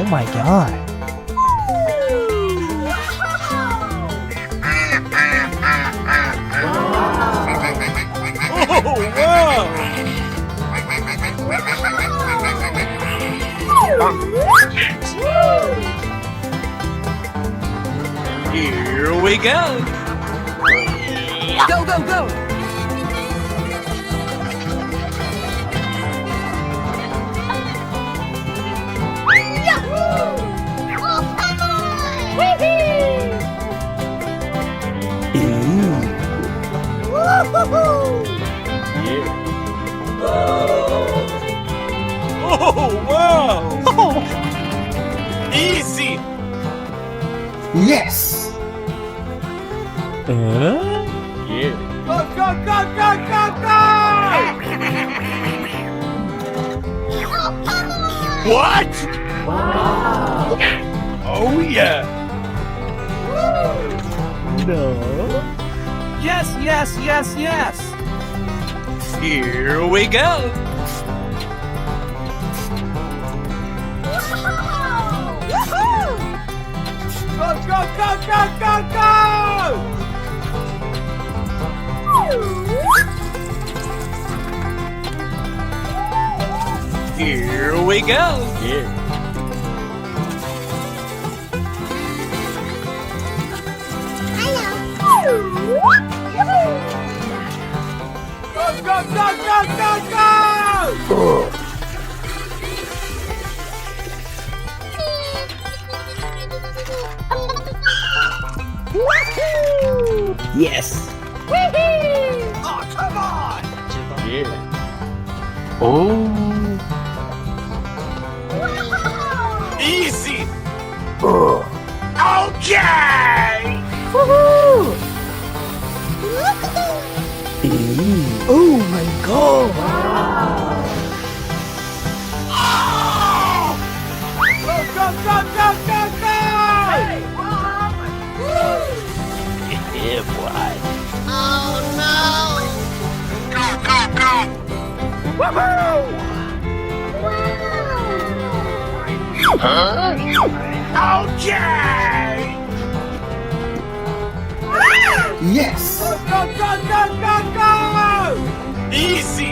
my god. Oh, wow! Here we go! Go, go, go! Oh, wow! Easy! Yes! Yeah. Go, go, go, go, go, go! What? Oh, yeah! No. Yes, yes, yes, yes! Here we go! Go, go, go, go, go, go! Here we go! Yeah. Go, go, go, go, go, go! Yes! Oh, come on! Yeah. Oh. Easy. Okay. Woohoo! Oh my god! Go, go, go, go, go, go! Hey, Yeah, boy. woohoo! Huh? Okay. Yes! Go, go, go, go, go! Easy.